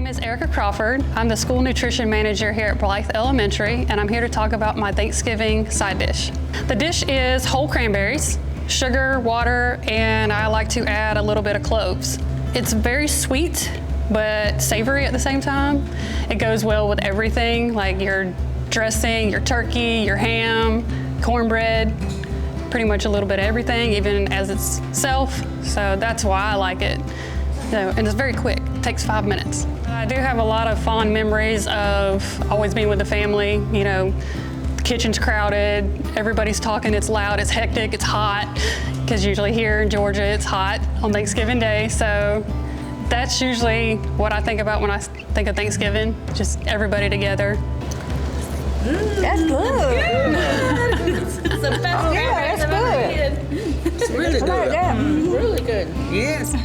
name is Erica Crawford. I'm the school nutrition manager here at Blythe Elementary, and I'm here to talk about my Thanksgiving side dish. The dish is whole cranberries, sugar, water, and I like to add a little bit of cloves. It's very sweet, but savory at the same time. It goes well with everything, like your dressing, your turkey, your ham, cornbread, pretty much a little bit of everything, even as itself. So that's why I like it. And it's very quick, it takes 5 minutes. I do have a lot of fond memories of always being with the family. You know, the kitchen's crowded, everybody's talking, it's loud, it's hectic, it's hot, because usually here in Georgia it's hot on Thanksgiving Day. So that's usually what I think about when I think of Thanksgiving, just everybody together. That's good. It's the best Yeah, that's good. It's really good. Like that. Really good. Yes.